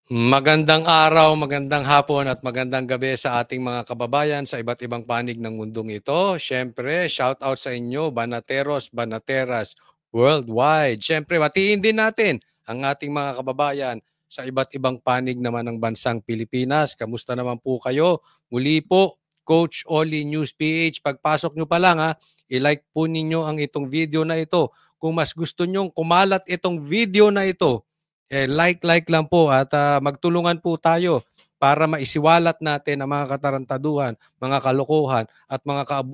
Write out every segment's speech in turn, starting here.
Magandang araw, magandang hapon at magandang gabi sa ating mga kababayan sa iba't ibang panig ng mundong ito. Siyempre, shout out sa inyo, Banateros, Banateras worldwide. Siyempre, batiin din natin ang ating mga kababayan sa iba't ibang panig naman ng bansang Pilipinas. Kamusta naman po kayo? Muli po, Coach Oli News PH. Pagpasok nyo pa lang i-like po ninyo ang itong video na ito. Kung mas gusto nyong kumalat itong video na ito, like lang po at magtulungan po tayo para maisiwalat natin ang mga katarantaduhan, mga kalokohan at mga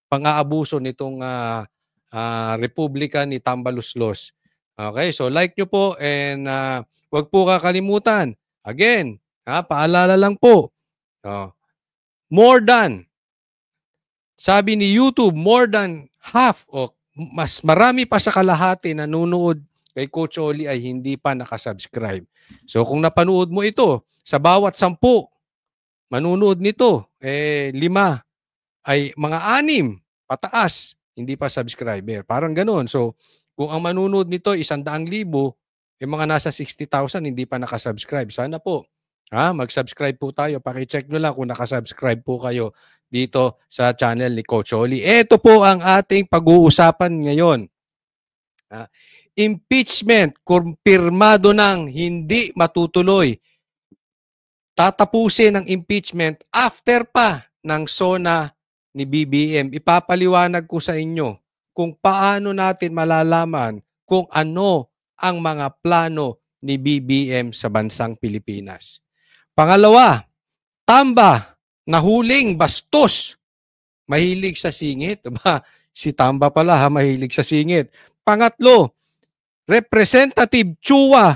pang-aabuso nitong Republika ni Tambaluslos. Okay, so like nyo po and wag po kakalimutan. Again, paalala lang po. More than, sabi ni YouTube, more than half o mas marami pa sa kalahati na nanonood kay Coach Oli ay hindi pa nakasubscribe. So kung napanood mo ito, sa bawat 10 manunood nito, 5 ay mga 6 pataas, hindi pa subscriber. Parang ganoon. So kung ang manunood nito 100,000, mga nasa 60,000 hindi pa nakasubscribe. Sana po mag-subscribe po tayo. Paki-check nyo lang kung nakasubscribe po kayo dito sa channel ni Coach Oli. Ito po ang ating pag-uusapan ngayon. Impeachment, kumpirmado ng hindi matutuloy. Tatapusin ang impeachment after pa ng SONA ni BBM. Ipapaliwanag ko sa inyo kung paano natin malalaman kung ano ang mga plano ni BBM sa bansang Pilipinas. Pangalawa, Tamba, nahuling bastos. Mahilig sa singit. Si Tamba pala mahilig sa singit. Pangatlo, Representative Chua,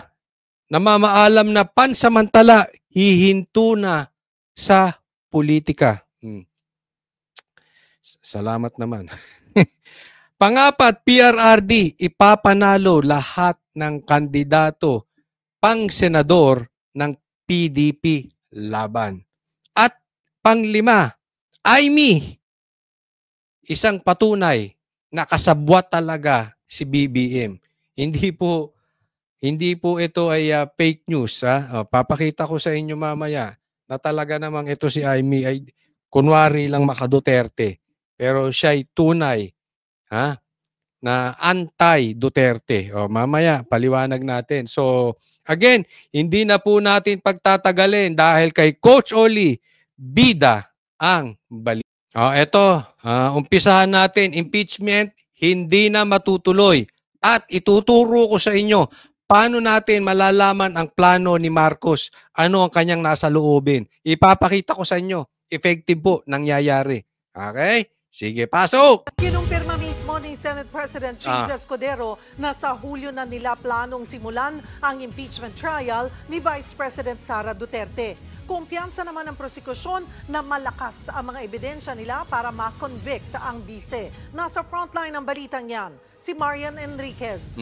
namamaalam na pansamantala hihinto na sa politika. Salamat naman. Pangapat, PRRD, ipapanalo lahat ng kandidato pang senador ng PDP laban. At panglima, Aimee, isang patunay na kasabwat talaga si BBM. Hindi po ito ay fake news. Papakita ko sa inyo mamaya na talaga namang ito si Aimee ay kunwari lang maka-Duterte. Pero siya ay tunay na anti-Duterte. Mamaya, paliwanag natin. So, again, hindi na po natin pagtatagalin dahil kay Coach Oli, bida ang balik. Ito, umpisahan natin. Impeachment, hindi na matutuloy. At ituturo ko sa inyo paano natin malalaman ang plano ni Marcos. Ano ang kanyang nasa loobin. Ipapakita ko sa inyo. Effective po nangyayari. Okay? Sige, pasok! Kinumpirma mismo ni Senate President Jesus Escudero na sa Hulyo na nila planong simulan ang impeachment trial ni Vice President Sara Duterte. Kumpiyansa naman ang prosekusyon na malakas ang mga ebidensya nila para ma-convict ang bise. Nasa frontline ng balitang yan, si Marian Enriquez.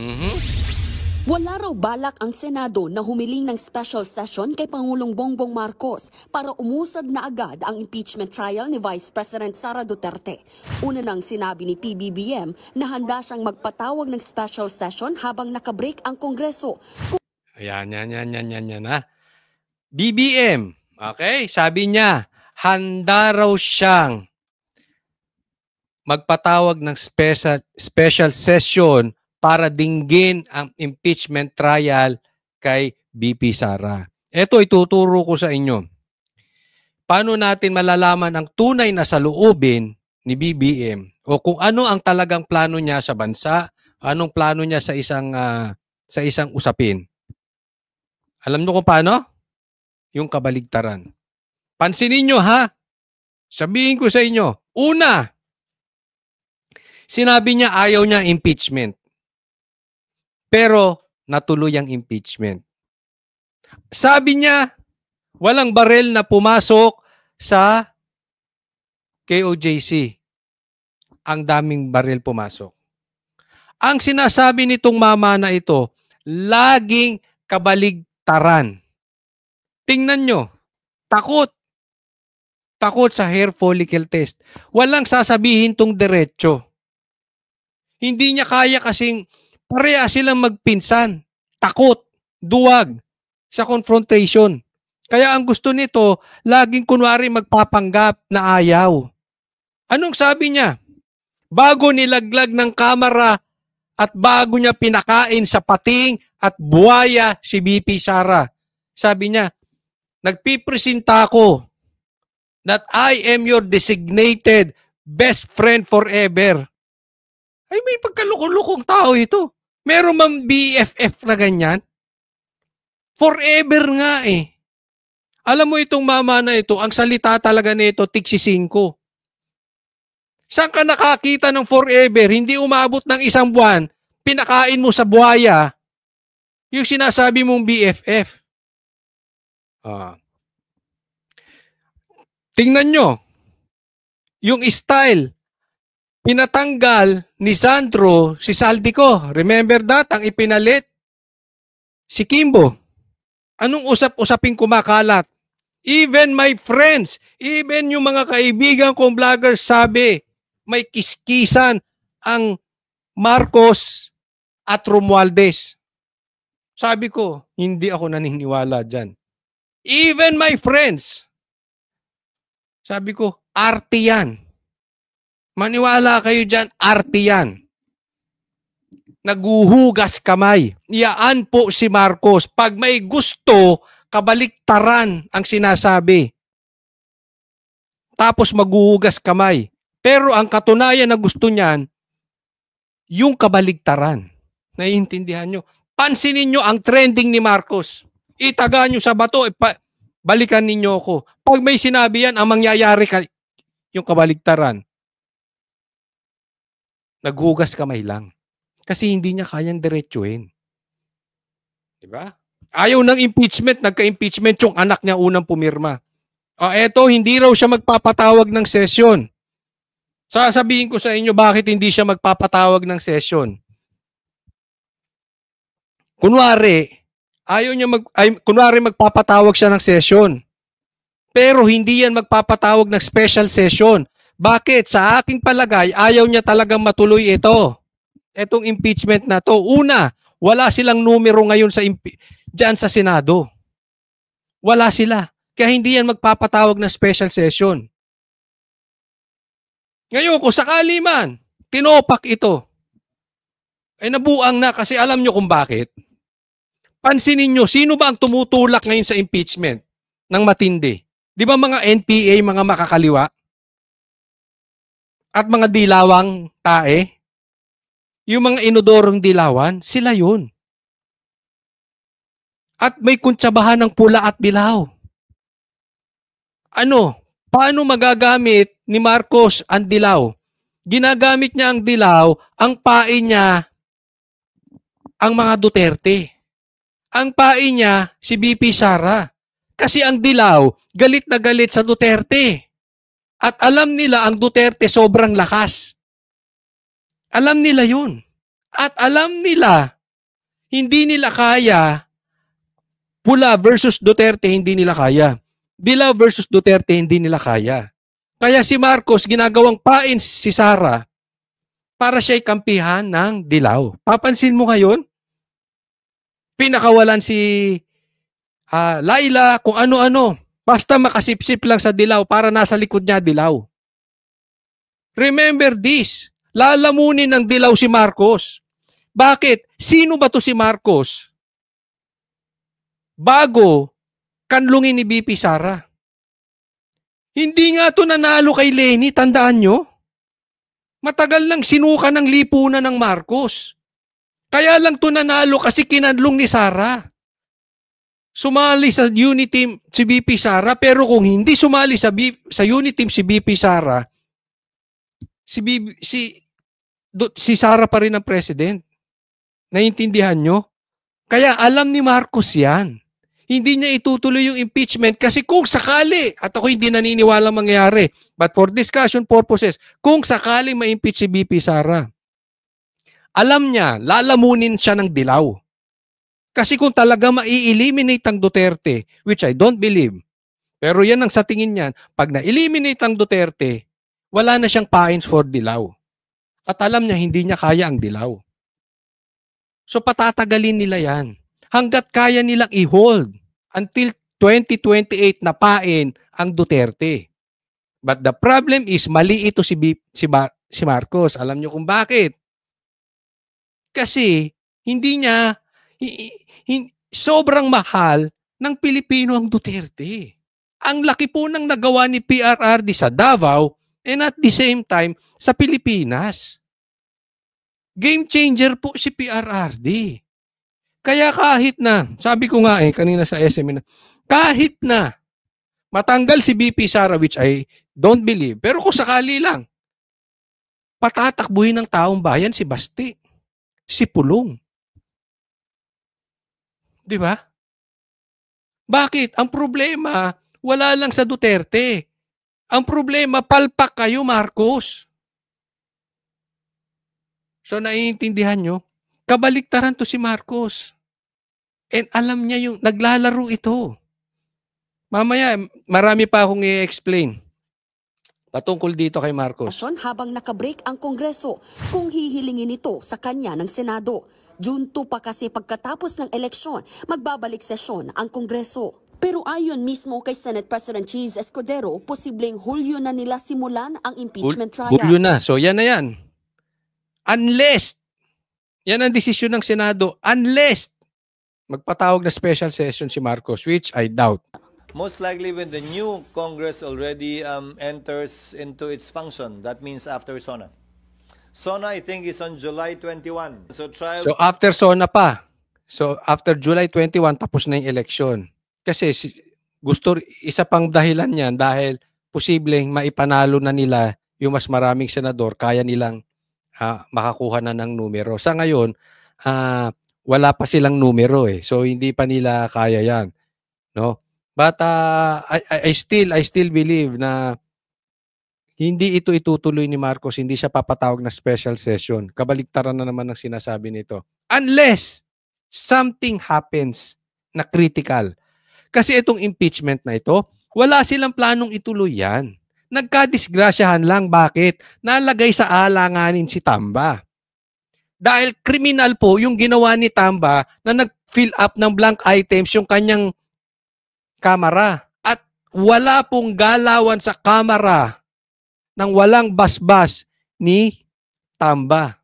Wala raw balak ang Senado na humiling ng special session kay Pangulong Bongbong Marcos para umusad na agad ang impeachment trial ni Vice President Sara Duterte. Una nang sinabi ni PBBM na handa siyang magpatawag ng special session habang nakabreak ang Kongreso. Yan. BBM, okay? Sabi niya, handa raw siyang magpatawag ng special session para dinggin ang impeachment trial kay BP Sara. Ito ituturo ko sa inyo. Paano natin malalaman ang tunay na saloobin ni BBM o kung ano ang talagang plano niya sa bansa, anong plano niya sa isang usapin. Alam niyo kung paano? Yung kabaligtaran. Pansinin niyo Sabihin ko sa inyo. Una, sinabi niya ayaw niya impeachment. Pero natuloy ang impeachment. Sabi niya, walang barel na pumasok sa KOJC. Ang daming barel pumasok. Ang sinasabi nitong mama na ito, laging kabaligtaran. Tingnan nyo, takot. Takot sa hair follicle test. Walang sasabihin tong diretso. Hindi niya kaya kasing pareha silang magpinsan. Takot, duwag. sa confrontation. Kaya ang gusto nito, laging kunwari magpapanggap na ayaw. Anong sabi niya? Bago nilaglag ng kamera at bago niya pinakain sa pating at buwaya si VP Sara. Sabi niya, nagpipresenta ako that I am your designated best friend forever. Ay, may pagkalukong tao ito. Meron mang BFF na ganyan? Forever nga eh. Alam mo itong mama na ito, ang salita talaga nito, tiksi 5. Saan ka nakakita ng forever, hindi umabot ng 1 buwan, pinakain mo sa buhaya, yung sinasabi mong BFF. Tingnan nyo, yung style, pinatanggal ni Sandro si Saldico. Remember that? Ang ipinalit? Si Kimbo. Anong usap-usaping kumakalat? Even my friends, even yung mga kaibigan kong vloggers sabi, may kiskisan ang Marcos at Romualdez. Sabi ko, hindi ako naniniwala dyan. Even my friends. Sabi ko, arte yan. Maniwala kayo dyan, arte yan. Naguhugas kamay. Iyaan po si Marcos. Pag may gusto, kabaliktaran ang sinasabi. Tapos maghuhugas kamay. Pero ang katunayan na gusto niyan, yung kabaligtaran. Naiintindihan nyo? Pansinin nyo ang trending ni Marcos. Itaga nyo sa bato, balikan ninyo ako. Pag may sinabi yan, ang mangyayari yung kabaligtaran. Naghugas kamay lang. Kasi hindi niya kayang diretsuhin. Diba? Ayaw ng impeachment, nagka-impeachment yung anak niya unang pumirma. Eto, hindi raw siya magpapatawag ng session. Sasabihin ko sa inyo bakit hindi siya magpapatawag ng session. Kunwari magpapatawag siya ng session. Pero hindi yan magpapatawag ng special session. Bakit? Sa aking palagay, ayaw niya talagang matuloy ito. Etong impeachment na to. Una, wala silang numero ngayon dyan sa Senado. Wala sila. Kaya hindi yan magpapatawag ng special session. Ngayon, kung sakali man, tinopak ito, ay nabuang na kasi alam nyo kung bakit. Pansinin nyo, sino ba ang tumutulak ngayon sa impeachment ng matindi? Di ba mga NPA, mga makakaliwa? At mga dilawang tae? Yung mga inodorong dilawan, sila yun. At may kuntsabahan ng pula at dilaw. Paano magagamit ni Marcos ang dilaw? Ginagamit niya ang dilaw, ang pain niya, ang mga Duterte. Ang pain niya, si VP Sara. Kasi ang dilaw, galit na galit sa Duterte. At alam nila ang Duterte sobrang lakas. Alam nila yun. At alam nila, hindi nila kaya, pula versus Duterte, hindi nila kaya. Dilaw versus Duterte, hindi nila kaya. Kaya si Marcos, ginagawang pain si Sara para siya'y kampihan ng dilaw. Papansin mo ngayon, pinakawalan si Laila, kung ano-ano. Basta makasipsip lang sa dilaw para nasa likod niya dilaw. Remember this, lalamunin ng dilaw si Marcos. Bakit? Sino ba to si Marcos? Bago kanlungin ni VP Sara. Hindi nga to nanalo kay Leni, tandaan nyo? Matagal nang sinuka ng lipunan ng Marcos. Kaya lang to nanalo kasi kinanlong ni Sara. Sumali sa unit team si VP Sara, pero kung hindi sumali sa unit team si VP Sara, si Sara pa rin ang president. Naiintindihan nyo? Kaya alam ni Marcos yan. Hindi niya itutuloy yung impeachment kasi kung sakali, at ako hindi naniniwala mangyari, but for discussion purposes, kung sakali ma-impeach si VP Sara, alam niya, lalamunin siya ng dilaw. Kasi kung talaga ma-eliminate ang Duterte, which I don't believe, pero yan ang sa tingin niyan, pag na-eliminate ang Duterte, wala na siyang pains for dilaw. At alam niya, hindi niya kaya ang dilaw. So patatagalin nila yan. hangga't kaya nilang i-hold until 2028 na pain ang Duterte. But the problem is, mali ito si Marcos. Alam niyo kung bakit? Kasi hindi niya, sobrang mahal ng Pilipino ang Duterte. Ang laki po ng nagawa ni PRRD sa Davao and at the same time sa Pilipinas. Game changer po si PRRD. Kaya kahit na, sabi ko nga kanina sa SM, kahit na matanggal si BP Sara, which I don't believe, pero kung sakali lang, patatakbuhin ng taong bayan si Basti, si Pulong. Di ba? Bakit? Ang problema, wala lang sa Duterte. Ang problema, palpak kayo, Marcos. So, naiintindihan nyo? Kabaliktaran to si Marcos. And alam niya yung naglalaro ito. Mamaya, marami pa akong i-explain patungkol dito kay Marcos. Habang nakabreak ang Kongreso kung hihilingin ito sa kanya ng Senado. June 2 pa kasi pagkatapos ng eleksyon, magbabalik sesyon ang Kongreso. Pero ayon mismo kay Senate President Cheese Escudero, posibleng Hulyo na nila simulan ang impeachment trial. Hulyo na. So yan na yan. Unless, yan ang desisyon ng Senado, unless magpatawag na special session si Marcos, which I doubt. Most likely when the new Congress already enters into its function, that means after SONA. SONA, I think, is on July 21. So after SONA pa. So after July 21, tapos na yung election. Kasi isa pang dahilan yan dahil posibleng maipanalo na nila yung mas maraming senador, kaya nilang makakuha na ng numero. Sa ngayon, wala pa silang numero So hindi pa nila kaya yan. No? But I still believe na hindi ito itutuloy ni Marcos, hindi siya papatawag na special session. Kabaliktaran na naman ng sinasabi nito. Unless something happens na critical. Kasi itong impeachment na ito, wala silang planong ituloy yan. Nagkadisgrasyahan lang. Bakit? Nalagay sa alanganin si Tamba. Dahil kriminal po yung ginawa ni Tamba na nag-fill up ng blank items yung kanyang kamera. At wala pong galawan sa kamera nang walang basbas ni Tamba.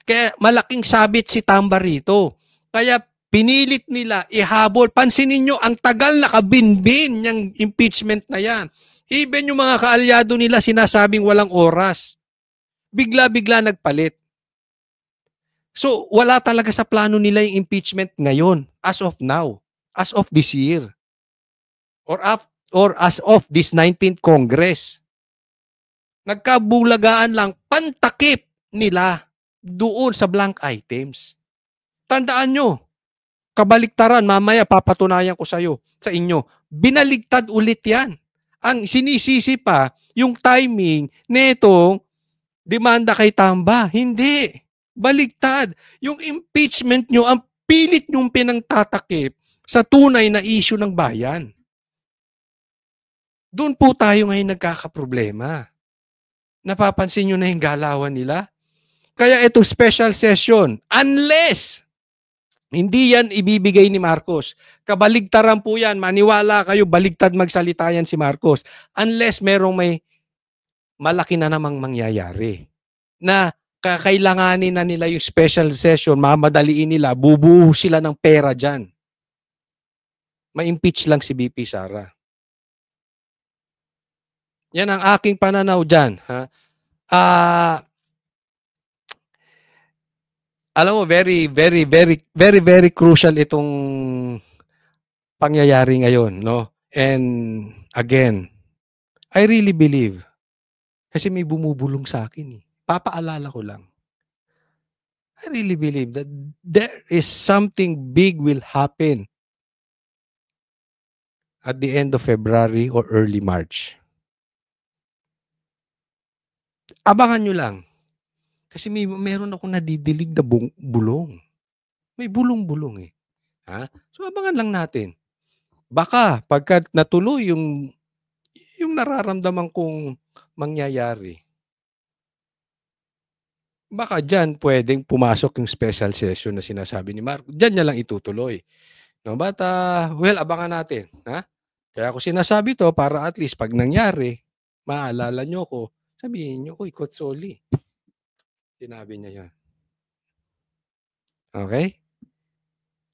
Kaya malaking sabit si Tamba rito. Kaya pinilit nila ihabol. Pansinin nyo, ang tagal nakabinbin yung impeachment na yan. Even yung mga kaalyado nila sinasabing walang oras. Bigla-bigla nagpalit. So, wala talaga sa plano nila yung impeachment ngayon, as of now, as of this year, or as of this 19th Congress. Nagkabulagaan lang, pantakip nila doon sa blank items. Tandaan nyo, kabaliktaran, mamaya papatunayan ko sa inyo, binaligtad ulit yan. Ang sinisisi pa, yung timing netong demanda kay Tamba. Hindi. Baligtad. Yung impeachment nyo, ang pilit nyong pinangtatakip sa tunay na issue ng bayan. Doon po tayo ngayon nagkakaproblema. Napapansin nyo na yung galawan nila? Kaya ito special session, unless hindi yan ibibigay ni Marcos. Kabaligtaran po yan. Maniwala kayo, baligtad magsalita yan si Marcos. Unless merong may malaki na namang mangyayari. Na kakailanganin na nila yung special session, mamadaliin nila, bubuo sila ng pera dyan. Ma-impeach lang si BP Sara. Yan ang aking pananaw dyan. Alam mo, very crucial itong pangyayari ngayon, no? And again, I really believe, kasi may bumubulong sa akin Papaalala ko lang. I really believe that there is something big will happen at the end of February or early March. Abangan nyo lang. Kasi meron akong nadidilig na bulong. May bulong-bulong So abangan lang natin. Baka pagka natuloy yung nararamdaman kong mangyayari, baka diyan puwedeng pumasok yung special session na sinasabi ni Marcos. Diyan niya lang itutuloy. No, but, well, abangan natin, ha? Kaya ko sinasabi 'to para at least 'pag nangyari, maalala niyo ko, sabihin niyo, "Uy, Kotsoli, sinabi niya 'yan." Okey?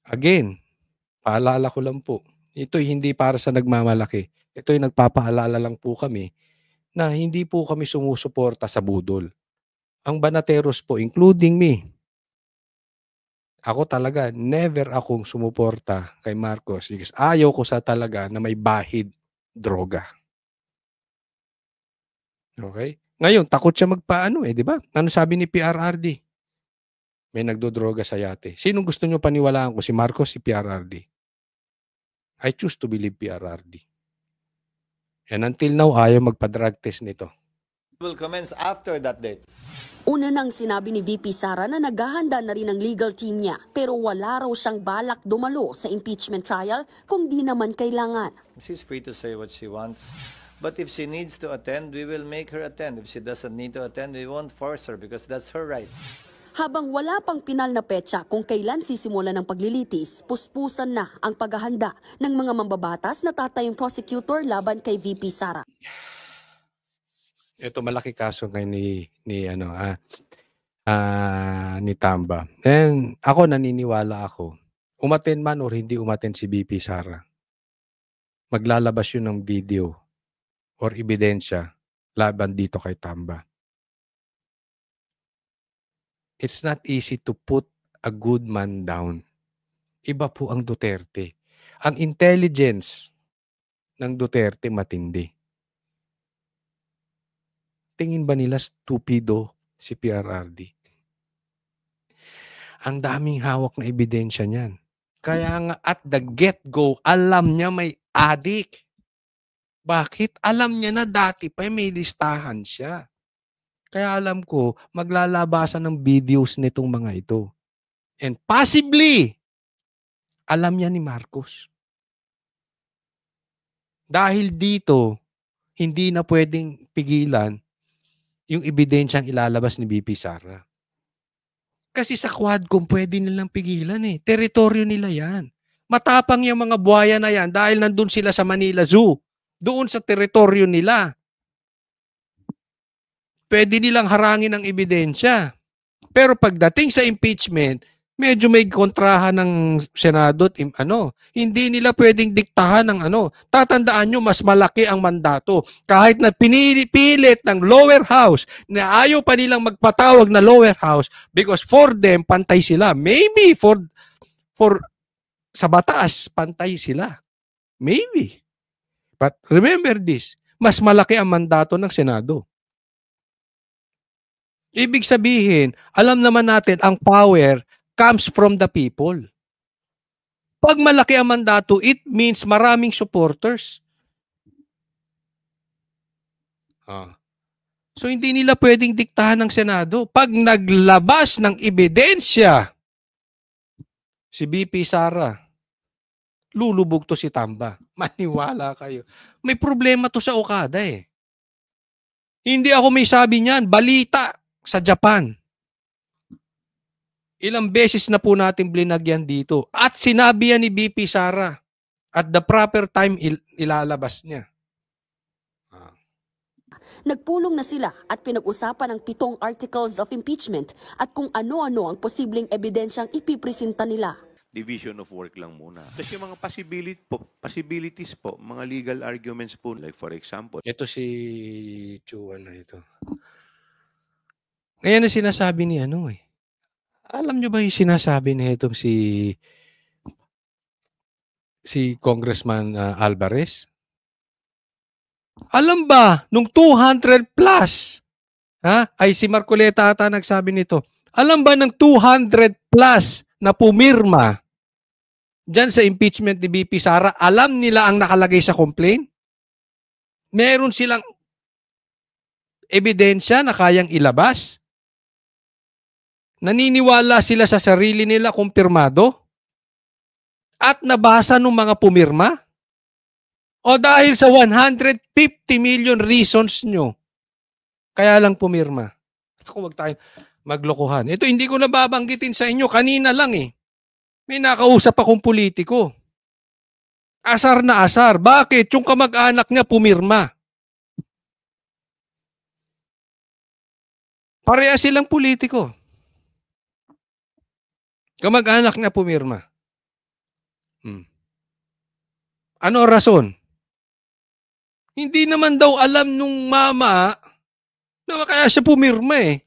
Again, paalala ko lang po, ito'y hindi para sa nagmamalaki. Ito'y nagpapaalala lang po kami na hindi po kami sumusuporta sa budol. Ang Banateros po, including me, ako talaga never akong sumuporta kay Marcos because ayaw ko sa talaga na may bahid droga. Okey? Ngayon takot siya magpaano, 'di ba? Ano sabi ni PRRD? May nagdodroga sa yate. Sinong gusto niyo paniwalaan ko, si Marcos, si PRRD? I choose to believe PRRD. And until now, ayaw magpa-drug test nito. Will commence after that date. Una nang sinabi ni VP Sara na naghahanda na rin ang legal team niya pero wala raw siyang balak dumalo sa impeachment trial kung di naman kailangan. She's free to say what she wants. But if she needs to attend, we will make her attend. If she doesn't need to attend, we won't force her because that's her right. Habang wala pang pinal na petsa kung kailan sisimulan ng paglilitis, puspusan na ang paghahanda ng mga mambabatas na tatayong prosecutor laban kay VP Sara. Ito malaki kaso kay ni Tamba. And ako naniniwala ako, umattend man or hindi umattend si VP Sara, maglalabas yun ng video or ebidensya laban dito kay Tamba. It's not easy to put a good man down. Iba po ang Duterte. Ang intelligence ng Duterte matindi. Tingin ba nila stupido si PRRD? Ang daming hawak na ebidensya niyan. Kaya nga at the get-go, alam niya may adik. Bakit? Alam niya na dati pa may listahan siya. Kaya alam ko, maglalabasan ng videos nitong mga ito. And possibly, alam niya ni Marcos. Dahil dito, hindi na pwedeng pigilan yung ebidensyang ilalabas ni VP Sara. Kasi sa Quadcom, pwede nilang pigilan eh. Teritoryo nila yan. Matapang yung mga buhaya na yan dahil nandun sila sa Manila Zoo. Doon sa teritoryo nila. Pwede nilang harangin ang ebidensya. Pero pagdating sa impeachment, medyo may kontrahan ng Senado at hindi nila pwedeng diktahan ng Tatandaan nyo, mas malaki ang mandato. Kahit na pinipilit ng lower house na ayaw pa nilang magpatawag na lower house because for them, pantay sila. Maybe for sa batas, pantay sila. Maybe. But remember this, mas malaki ang mandato ng Senado. Ibig sabihin, alam naman natin ang power comes from the people. Pag malaki ang mandato, it means maraming supporters. So hindi nila pwedeng diktahan ng Senado. Pag naglabas ng ebidensya si VP Sara, lulubog to si Tamba. Maniwala kayo. May problema to sa Okada eh. Hindi ako may sabi niyan, balita sa Japan. Ilang beses na po natin blinagyan dito. At sinabi yan ni VP Sara. At the proper time, ilalabas niya. Nagpulong na sila at pinag-usapan ang 7 articles of impeachment at kung ano-ano ang posibleng ebidensyang ipipresenta nila. Division of work lang muna. Kasi yung mga possibilities po, mga legal arguments po, like for example. Ito si Chuan na ito. Ngayon na sinasabi ni alam nyo ba yung sinasabi na itong si Congressman Alvarez? Alam ba, nung 200 plus, ay si Marcoleta ata nagsabi nito, alam ba ng 200 plus na pumirma dyan sa impeachment ni VP Sara, alam nila ang nakalagay sa complaint? Meron silang ebidensya na kayang ilabas? Naniniwala sila sa sarili nila kumpirmado? At nabasa ng mga pumirma? O dahil sa 150 million reasons nyo, kaya lang pumirma? Ako wag tayo. maglokohan. Ito hindi ko nababanggitin sa inyo, kanina lang eh. May nakausap akong politiko. Asar na asar. Bakit? Yung kamag-anak niya pumirma. Pareha silang politiko. Kamag-anak niya pumirma. Ano rason? Hindi naman daw alam nung mama na kaya siya pumirma eh.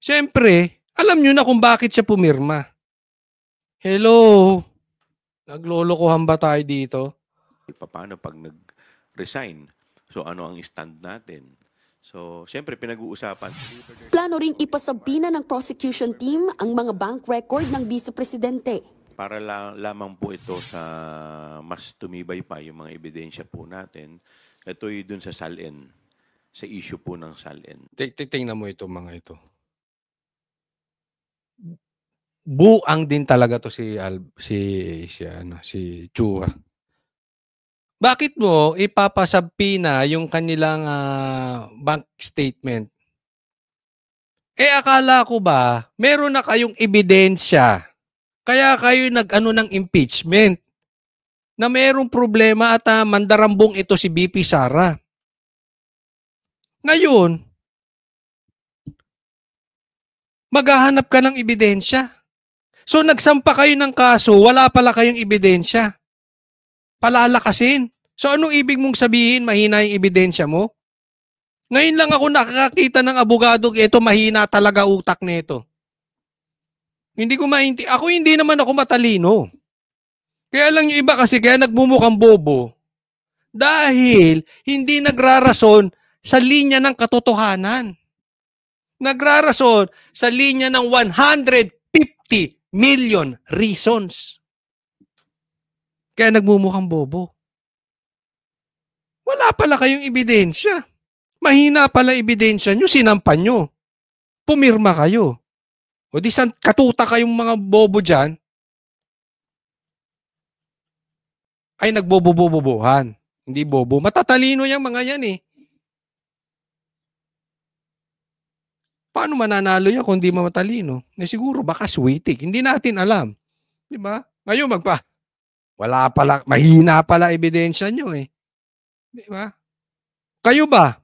Siyempre, alam nyo na kung bakit siya pumirma. Hello? Naglolokohan ba tayo dito? Paano pag nag-resign? So ano ang stand natin? So, siyempre pinag-uusapan. Plano ring ipasabina ng prosecution team ang mga bank record ng Vice Presidente. Para lamang po ito sa mas tumibay pa yung mga ebidensya po natin, ito'y dun sa SALN, sa issue po ng SALN. Tingnan mo ito mga ito. Buang din talaga to si Chua. Bakit mo ipapasabina yung kanilang bank statement? Akala ko ba meron na kayong ebidensya? Kaya kayo nag-ano ng impeachment na merong problema at mandarambong ito si BP Sara. Ngayon, maghahanap ka ng ebidensya. So nagsampa kayo ng kaso, wala pala kayong ebidensya. Palalakasin. So anong ibig mong sabihin, mahina yung ebidensya mo? Ngayon lang ako nakakakita ng abogado, ito mahina talaga utak nito. Hindi ko maintindihan. Ako hindi naman ako matalino. Kaya lang yung iba kasi kaya nagmumukhang bobo. Dahil hindi nagrarason sa linya ng katotohanan. Nagrarason sa linya ng 150 million reasons. Kaya nagmumukhang bobo. Wala pala kayong ebidensya. Mahina pala ebidensya nyo, sinampan nyo. Pumirma kayo. O di katuta kayong mga bobo dyan, ay nagbobo-bobohan. Hindi bobo. Matatalino yung mga yan eh. Paano mananalo yan kung di matalino? Siguro baka sweetik. Hindi natin alam. Di ba? Ngayon wala pala, mahina pala ebidensya nyo eh. Di ba? Kayo ba?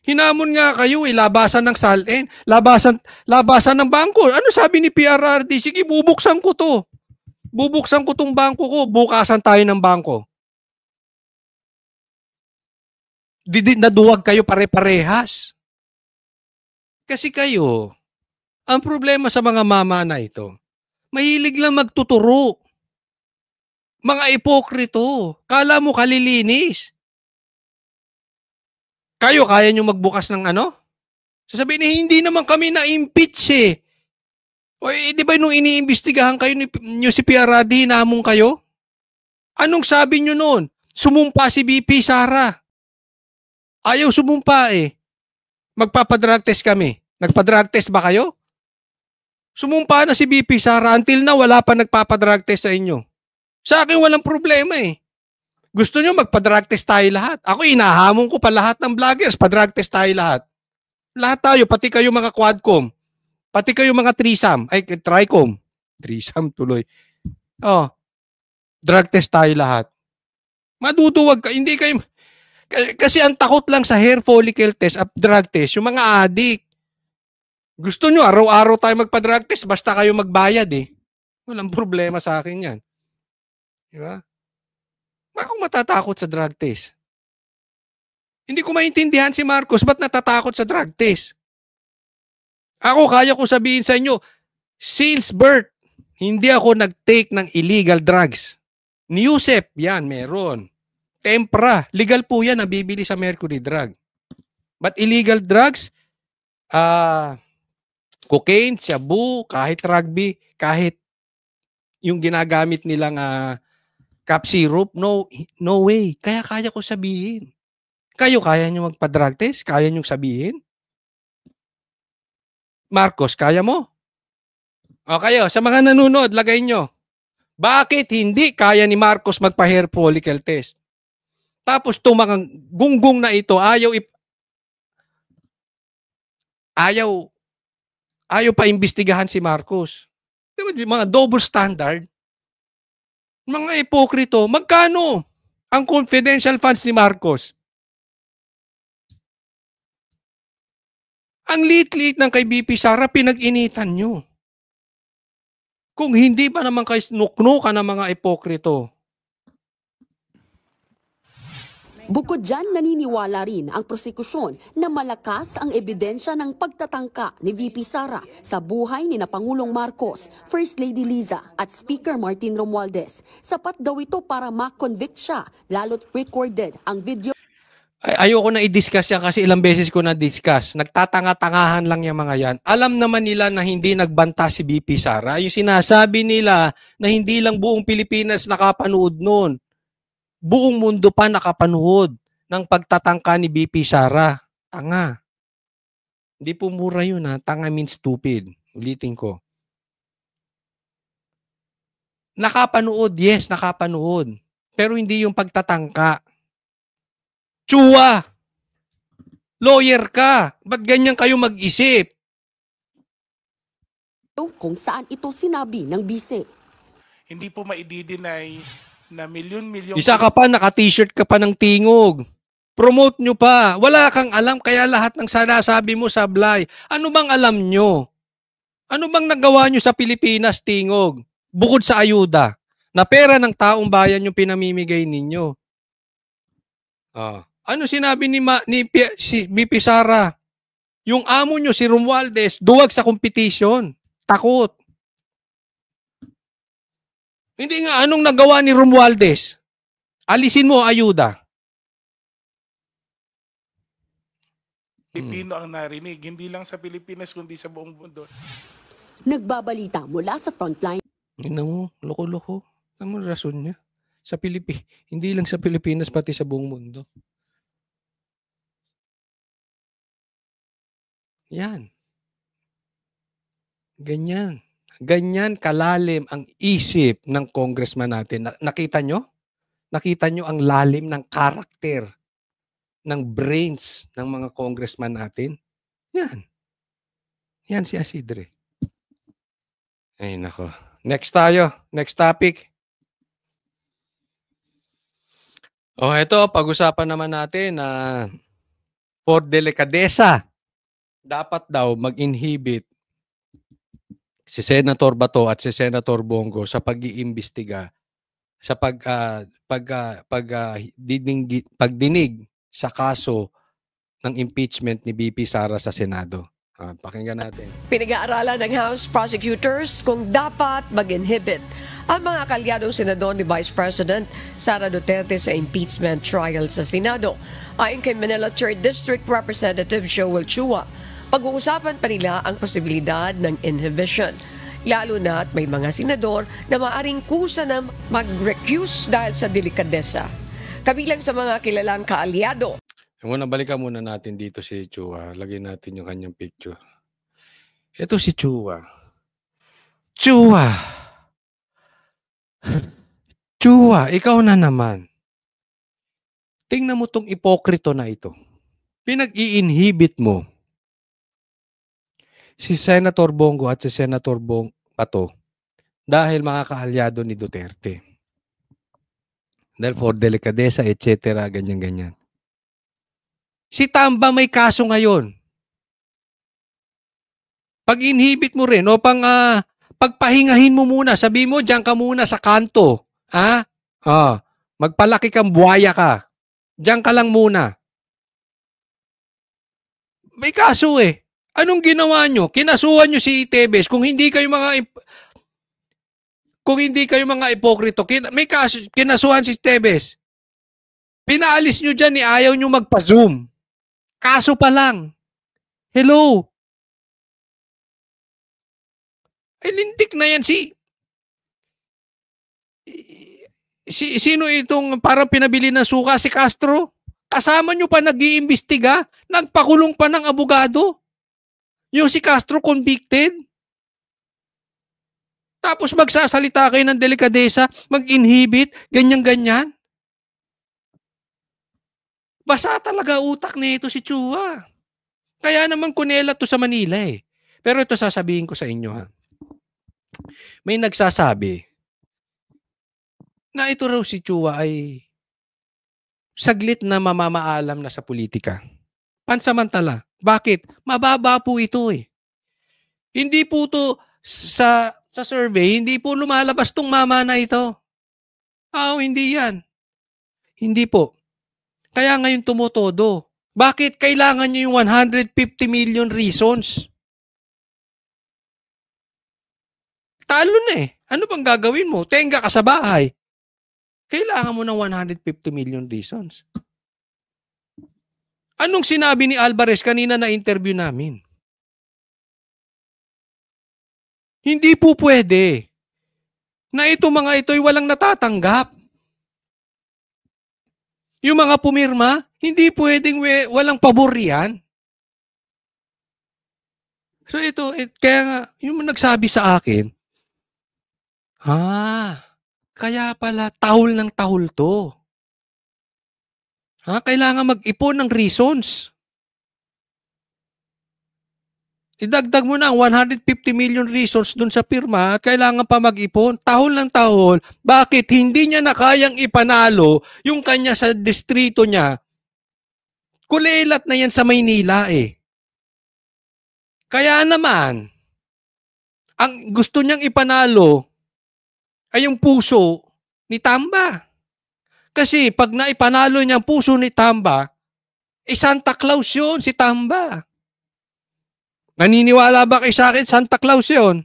Hinamon nga kayo eh, labasan ng SALN, labasan ng bangko. Ano sabi ni PRRD? Sige, bubuksan ko to. Bubuksan ko tong bangko ko, bukasan tayo ng bangko. Naduwag kayo pare-parehas. Kasi kayo, ang problema sa mga mama na ito, mahilig lang magtuturo. Mga ipokrito. Kala mo kalilinis. Kayo, kaya nyo magbukas ng ano? Sasabihin hindi naman kami na-impeach eh. O di ba nung iniimbestigahan kayo nyo si PRRD, hinamon kayo? Anong sabi nyo noon? Sumumpa si BP Sara. Ayaw sumumpa eh. Magpapadrug test kami. Nagpadrug test ba kayo? Sumumpa na si BP Sara. Until na wala pa nagpapadrug test sa inyo. Sa akin walang problema eh. Gusto nyo magpa-drug test tayo lahat. Ako inahamon ko pa lahat ng vloggers, pa-drug test tayo lahat. Lahat tayo, pati kayo mga quadcom. Pati kayo mga threesome. Ay, tricom. Threesome tuloy. Drug test tayo lahat. Maduduwag ka. Hindi kayo... Kasi ang takot lang sa hair follicle test at drug test, yung mga addict. Gusto nyo, araw-araw tayo magpa-drug test, basta kayo magbayad eh. Walang problema sa akin yan. Diba? Bakit matatakot sa drug test? Hindi ko maintindihan si Marcos, ba't natatakot sa drug test? Ako, kaya ko sabihin sa inyo, since birth, hindi ako nag-take ng illegal drugs. Newsep, yan, meron. Tempra, legal po yan, nabibili sa Mercury Drug. But illegal drugs, cocaine, shabu, kahit rugby, kahit yung ginagamit nilang cap syrup, no way. Kaya ko sabihin. Kayo, kaya nyo magpa-drug test? Kaya nyo sabihin? Marcos, kaya mo? O kayo, sa mga nanonood, lagay nyo. Bakit hindi kaya ni Marcos magpa-hair follicle test? Tapos itong mga gunggong na ito, ayaw pa imbestigahan si Marcos. Mga double standard, mga ipokrito. Magkano ang confidential funds ni Marcos? Ang liit-liit ng kay BP Sara, pinag-initan nyo. Kung hindi pa naman kayo nuknukan ng mga ipokrito. Bukod dyan, naniniwala rin ang prosekusyon na malakas ang ebidensya ng pagtatangka ni VP Sara sa buhay ni na Pangulong Marcos, First Lady Liza at Speaker Martin Romualdez. Sapat daw ito para ma-convict siya, lalo't recorded ang video. Ayoko na i-discuss yan kasi ilang beses ko na-discuss. Nagtatanga-tangahan lang yung mga yan. Alam naman nila na hindi nagbanta si BP Sara. Yung sinasabi nila na hindi lang buong Pilipinas nakapanood noon. Buong mundo pa nakapanood ng pagtatangka ni BP Sara. Tanga. Hindi po mura yun ha. Tanga means stupid. Ulitin ko. Nakapanood, yes, nakapanood. Pero hindi yung pagtatangka. Chua! Lawyer ka! Ba't ganyan kayo mag-isip? Kung saan ito sinabi ng bise. Hindi po maidi-deny na milyon-milyon... Isa ka pa, naka-t-shirt ka pa ng tingog. Promote nyo pa. Wala kang alam, kaya lahat ng sinasabi mo sablay. Ano bang alam nyo? Ano bang nagawa nyo sa Pilipinas, tingog? Bukod sa ayuda, na pera ng taong bayan yung pinamimigay ninyo. Ano sinabi si BP Sara? Yung amo nyo, si Romualdez, duwag sa competition. Takot. Hindi nga, anong nagawa ni Romualdez? Alisin mo ayuda. Pilipino ang narinig, hindi lang sa Pilipinas kundi sa buong mundo. Nagbabalita mula sa frontline. Tingnan mo, loko-loko. Ano mo rason niya? Hindi lang sa Pilipinas, pati sa buong mundo. Yan. Ganyan. Ganyan kalalim ang isip ng congressman natin. Nakita nyo? Nakita nyo ang lalim ng karakter, ng brains ng mga congressman natin? Yan. Yan si Isidre. Ay, nako. Next tayo. Next topic. Ito, pag-usapan naman natin na for delikadesa, dapat daw mag-inhibit si Senator Bato at si Senator Bongo sa pag-iimbestiga sa pagdinig sa kaso ng impeachment ni BP Sara sa Senado. Pakinggan natin. Pinag-aaralan ng House prosecutors kung dapat mag-inhibit ang mga kalyadong senador ni Vice President Sara Duterte sa impeachment trial sa Senado. Ayon kay Manila 3rd District Representative Joel Chua, pag-uusapan pa nila ang posibilidad ng inhibition. Lalo na at may mga senador na maaring kusa na mag-recuse dahil sa delikadesa. Kabilang sa mga kilalang kaalyado. Balikan muna natin dito si Chua. Lagyan natin yung kanyang picture. Ito si Chua. Chua! Chua, ikaw na naman. Tingnan mo tong ipokrito na ito. Pinag-i-inhibit mo si Senator Bongo at si Senator Bato dahil mga kaalyado ni Duterte. Dahil for delikadesa, etc. Ganyan-ganyan. Si Tamba may kaso ngayon. Pag-inhibit mo rin o pagpahingahin mo muna. Sabi mo, diyan ka muna sa kanto. Magpalaki kang buhaya ka. Diyan ka lang muna. May kaso eh. Anong ginawa nyo? Kinasuhan nyo si Tebes. Kung hindi kayo mga ipokrito, may kaso, kinasuhan si Tebes. Pinaalis nyo dyan ayaw nyo magpa-zoom. Kaso pa lang. Hello? Ay, lintik na yan sino itong parang pinabili ng suka? Si Castro? Kasama nyo pa nag-iimbestiga? Nagpakulong pa ng abogado? Yung si Castro convicted? Tapos magsasalita kayo ng delikadesa, mag-inhibit, ganyan-ganyan? Basa talaga utak nito si Chua. Kaya naman kunela to sa Manila eh. Pero ito sasabihin ko sa inyo ha. May nagsasabi na ito raw si Chua ay saglit na mamamaalam na sa politika. Pansamantala. Bakit? Mababa po ito eh. Hindi po to sa survey, hindi po lumalabas tong mama na ito. Hindi yan. Hindi po. Kaya ngayon tumutodo. Bakit kailangan nyo yung 150 million reasons? Talo na eh. Ano bang gagawin mo? Tenga ka sa bahay. Kailangan mo ng 150 million reasons. Anong sinabi ni Alvarez kanina na interview namin? Hindi po pwede na ito mga ito ay walang natatanggap. Yung mga pumirma, hindi pwedeng walang pabor yan. So ito, kaya nga, yung nagsabi sa akin, kaya pala tahol ng tahol to. Kailangan mag-ipon ng reasons. Idagdag mo na ang 150 million reasons dun sa pirma at kailangan pa mag-ipon. Tahol ng tahol. Bakit? Hindi niya na kayang ipanalo yung kanya sa distrito niya. Kulelat na yan sa Maynila eh. Kaya naman, ang gusto niyang ipanalo ay yung puso ni Tamba. Kasi pag naipanalo niya ang puso ni Tamba, Santa Claus yun, si Tamba. Naniniwala ba kay sa akin Santa Claus yun?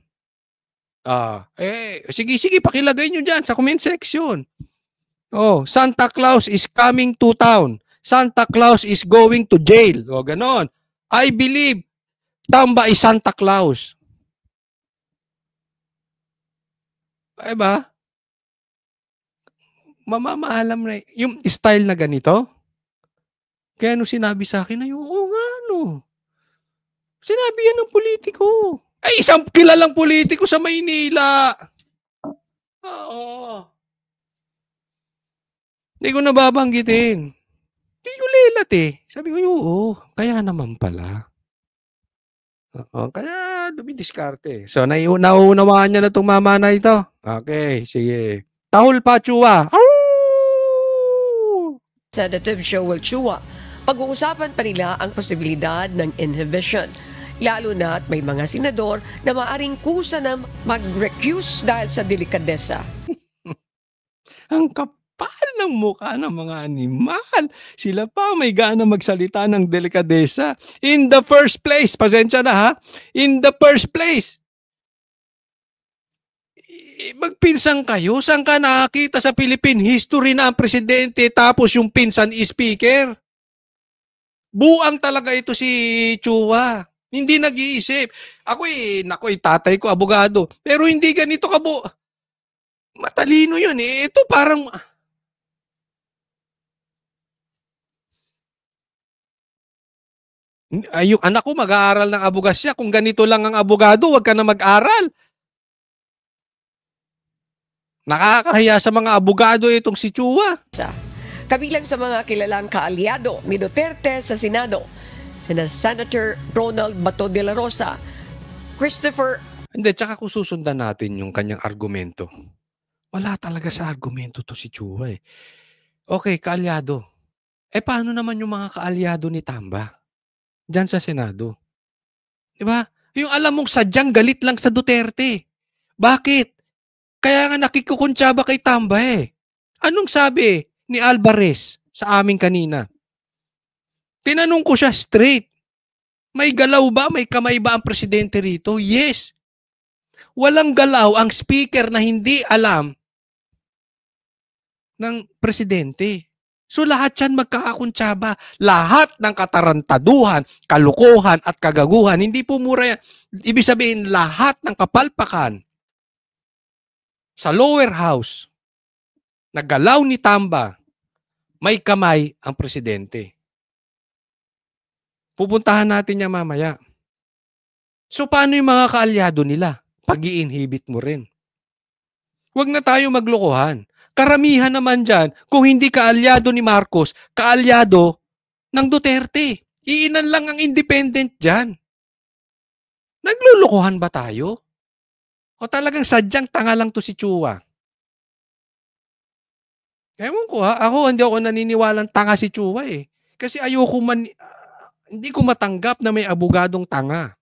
Sige, pakilagay nyo dyan sa comment section. Santa Claus is coming to town. Santa Claus is going to jail. Ganon. I believe Tamba is Santa Claus. Diba? Mamamaalam na yung style na ganito. Kaya sinabi sa akin, oo nga Sinabi yan ng politiko. Ay, isang kilalang politiko sa Maynila. Oo. Hindi ko nababanggitin. Hindi ko lelat eh. Sabi ko, oo. Kaya naman pala. Kaya dumidiskarte. So, nauunawaan niya na itong mama na ito. Okay, sige. Tahol pa, Chua. Senator Joel Chua, pag-uusapan pa nila ang posibilidad ng inhibition. Lalo na at may mga senador na maaring kusa na mag-recuse dahil sa delikadesa. Ang kapal ng mukha ng mga animal. Sila pa may gana magsalita ng delikadesa. In the first place, pasensya na ha, in the first place, magpinsan kayo. Saan ka nakakita sa Philippine history na ang presidente tapos yung pinsan speaker? Buang talaga ito si Chua. Hindi nag-iisip. Ako'y tatay ko, abogado. Pero hindi ganito matalino yun eh. Ito parang... yung anak ko mag-aaral ng abogasya. Kung ganito lang ang abogado, wag ka na mag-aral. Nakakahiya sa mga abogado itong si Chua. Kabilang sa mga kilalang kaalyado ni Duterte sa Senado, sina Senator Ronald Bato de la Rosa, Christopher... Hindi, tsaka kung susundan natin yung kanyang argumento. Wala talaga sa argumento to si Chua eh. Okay, kaalyado. Paano naman yung mga kaalyado ni Tamba? Diyan sa Senado. Diba? Yung alam mong sadyang galit lang sa Duterte. Bakit? Kaya nga nakikukuntsaba kay Tamba eh. Anong sabi ni Alvarez sa amin kanina? Tinanong ko siya straight. May galaw ba? May kamay ba ang presidente rito? Yes. Walang galaw ang speaker na hindi alam ng presidente. So lahat yan magkakakuntsaba. Lahat ng katarantaduhan, kalukuhan at kagaguhan. Hindi po mura yan. Ibig sabihin lahat ng kapalpakan sa lower house na galaw ni Tamba, may kamay ang presidente. Pupuntahan natin niya mamaya. So paano yung mga kaalyado nila? Pag-i-inhibit mo rin. Huwag na tayo maglokohan. Karamihan naman dyan, kung hindi kaalyado ni Marcos, kaalyado ng Duterte. Iilan lang ang independent dyan. Naglulukuhan ba tayo? O talagang sadyang tanga lang to si Chua? Ewan ko ha, ako hindi ako naniniwalang tanga si Chua eh. Kasi hindi ko matanggap na may abogadong tanga.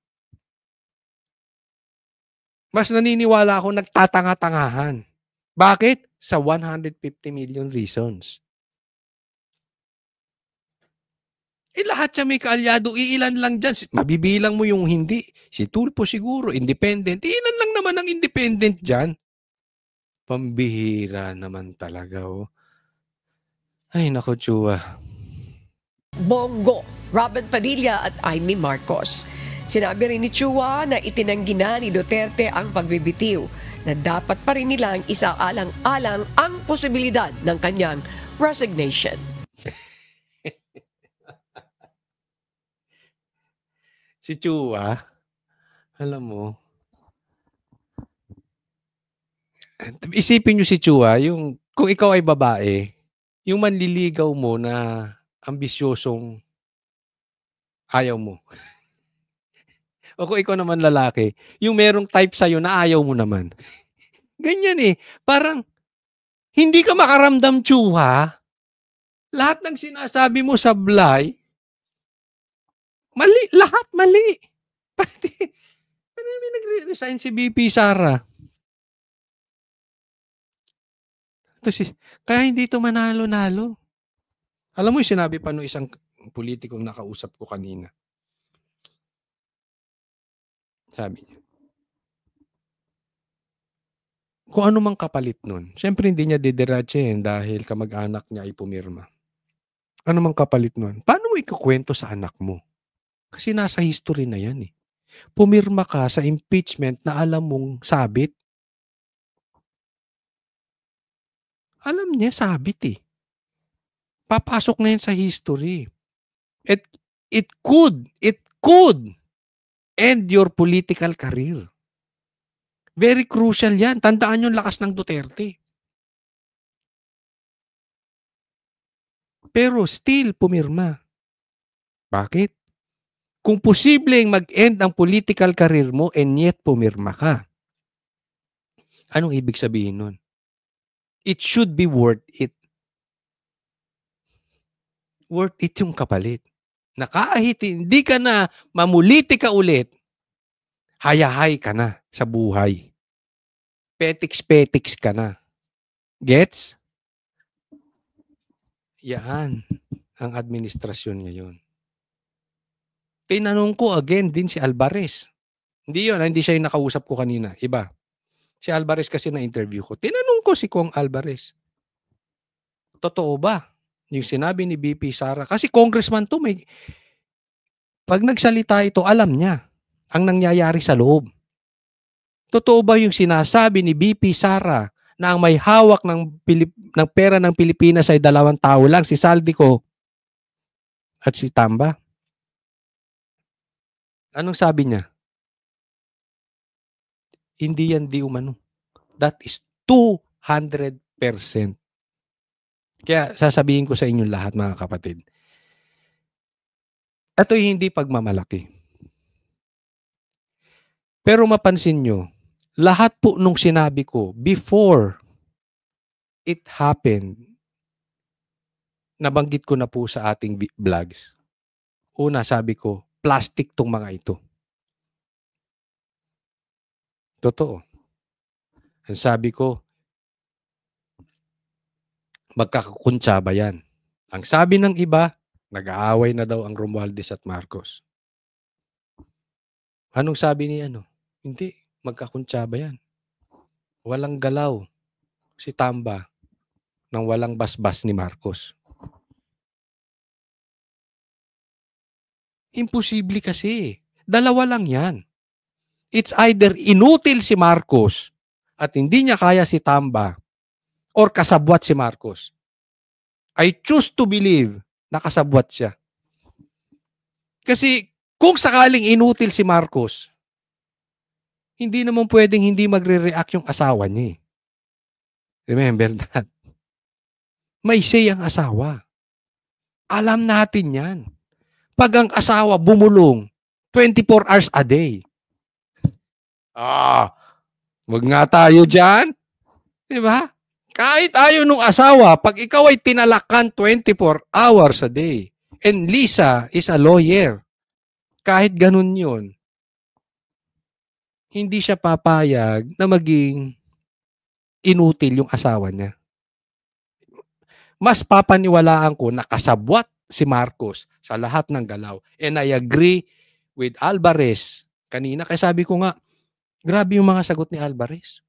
Mas naniniwala ako nagtatanga-tangahan. Bakit? Sa 150 million reasons. Lahat siya may kaalyado, iilan lang dyan. Mabibilang mo yung hindi. Si Tulfo siguro, independent. Iilan lang naman ang independent dyan. Pambihira naman talaga, oh. Ay, naku, Chua. Bongo, Robin Padilla at Amy Marcos. Sinabi rin ni Chua na itinanggi na ni Duterte ang pagbibitiw na dapat pa rin nilang isaalang-alang ang posibilidad ng kanyang resignation. Si Chua, alam mo, isipin nyo si Chua, yung kung ikaw ay babae, yung manliligaw mo na ambisyosong ayaw mo. O kung ikaw naman lalaki, yung merong type sa'yo na ayaw mo naman. Ganyan eh. Parang, hindi ka makaramdam, Chua. Lahat ng sinasabi mo sa Blay, mali. Lahat mali. Pati may nagre-resign si BP Sara. Kaya hindi ito manalo-nalo. Alam mo yung sinabi pa nung isang politikong nakausap ko kanina. Sabi niya, kung ano mang kapalit nun, syempre hindi niya didirachehin dahil kamag-anak niya ay pumirma. Ano mang kapalit nun? Paano mo ikukwento sa anak mo? Kasi nasa history na yan eh. Pumirma ka sa impeachment na alam mong sabit. Alam niya sabit eh. Papasok na yan sa history. It could end your political career. Very crucial yan. Tandaan yung lakas ng Duterte. Pero still pumirma. Bakit? Kung posibleng mag-end ang political career mo and yet pumirma ka. Anong ibig sabihin nun? It should be worth it. Worth it yung kapalit. Na kahit hindi ka na mamuliti ka ulit, hayahay ka na sa buhay. Petiks-petiks ka na. Gets? Yan ang administrasyon ngayon. Tinanong ko again din si Alvarez. Hindi siya yung nakausap ko kanina. Iba. Si Alvarez kasi na-interview ko. Tinanong ko si Kong Alvarez. Totoo ba? Yung sinabi ni BP Sara. Kasi congressman to, pag nagsalita ito, alam niya ang nangyayari sa loob. Totoo ba yung sinasabi ni BP Sara na ang may hawak ng pera ng Pilipinas ay 2 tao lang, si Saldico at si Tamba? Anong sabi niya? Hindi yan di umano. That is 200%. Kaya sasabihin ko sa inyo lahat, mga kapatid. Ito'y hindi pagmamalaki. Pero mapansin nyo, lahat po nung sinabi ko before it happened, nabanggit ko na po sa ating vlogs. Una, sabi ko, plastic tong mga ito. Totoo. Ang sabi ko, magkakakuntsaba yan. Ang sabi ng iba, nag-aaway na daw ang Romualdez at Marcos. Anong sabi ni Hindi, magkakuntsaba yan. Walang galaw si Tamba nang walang basbas ni Marcos. Imposible kasi. 2 lang yan. It's either inutil si Marcos at hindi niya kaya si Tamba or kasabwat si Marcos. I choose to believe na kasabwat siya. Kasi kung sakaling inutil si Marcos, hindi naman pwedeng hindi magre-react yung asawa niya. Remember that. May say ang asawa. Alam natin yan. Pag ang asawa bumulong, 24 hours a day. Wag nga tayo dyan. Di ba? Kahit ayaw nung asawa, pag ikaw ay tinalakan 24 hours a day, and Lisa is a lawyer, kahit ganun yun, hindi siya papayag na maging inutil yung asawa niya. Mas papaniwalaan ko na kasabwat si Marcos sa lahat ng galaw. And I agree with Alvarez kanina. Kaya sabi ko nga, grabe yung mga sagot ni Alvarez.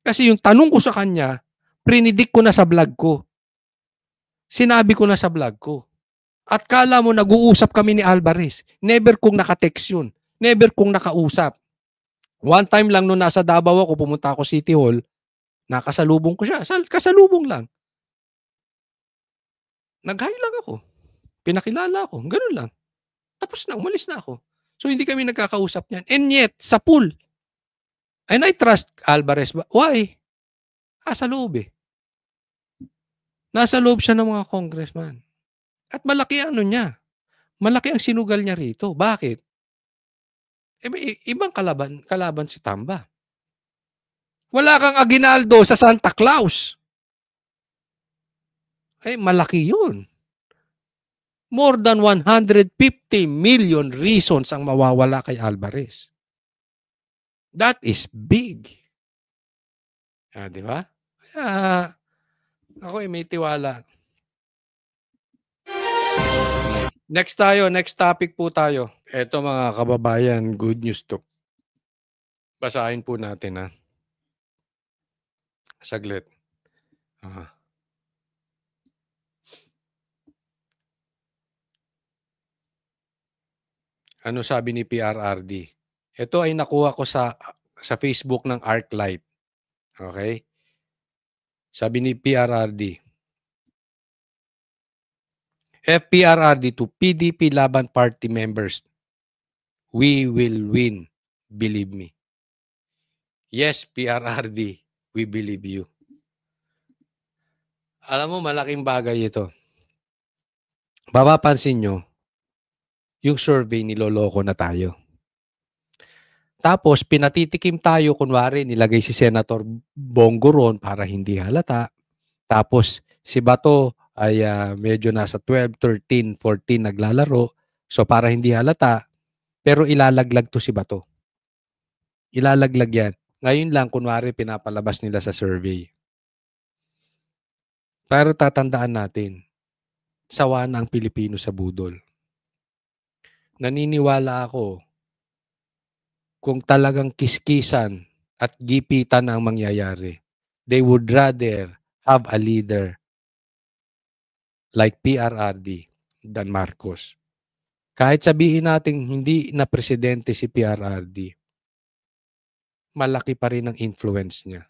Kasi yung tanong ko sa kanya, prinidik ko na sa vlog ko. Sinabi ko na sa vlog ko. At kala mo nag-uusap kami ni Alvarez. Never kong nakatext yun. Never kong nakausap. One time lang nung nasa Davao ako, pumunta ako City Hall, nakasalubong ko siya. Kasalubong lang. Nag-hi lang ako. Pinakilala ako. Ganun lang. Tapos na, umalis na ako. So hindi kami nagkakausap niyan. And yet, sa pool. And I trust Alvarez. Why? Sa loob eh. Nasa loob siya ng mga congressman. At malaki ano niya. Malaki ang sinugal niya rito. Bakit? Ibang kalaban si Tamba. Wala kang aginaldo sa Santa Claus. Malaki yun. More than 150 million reasons ang mawawala kay Alvarez. That is big. Di ba? Ako may tiwala. Next topic po tayo. Ito mga kababayan, good news to. Basahin po natin ha. Saglit. Ano sabi ni PRRD? Ito ay nakuha ko sa Facebook ng ArcLight. Okay? Sabi ni PRRD. FPRRD to PDP Laban Party members. We will win. Believe me. Yes, PRRD. We believe you. Alam mo, malaking bagay ito. Mapapansin nyo, yung survey niloloko na tayo. Tapos, pinatitikim tayo, kunwari, nilagay si Senator Bongo ron para hindi halata. Tapos, si Bato ay medyo nasa 12, 13, 14 naglalaro. So, para hindi halata, pero ilalaglag to si Bato. Ilalaglag yan. Ngayon lang, kunwari, pinapalabas nila sa survey. Pero tatandaan natin, sawa na ang Pilipino sa budol. Naniniwala ako kung talagang kiskisan at gipitan ang mangyayari, they would rather have a leader like PRRD than Marcos. Kahit sabihin natin hindi na presidente si PRRD, malaki pa rin ang influence niya.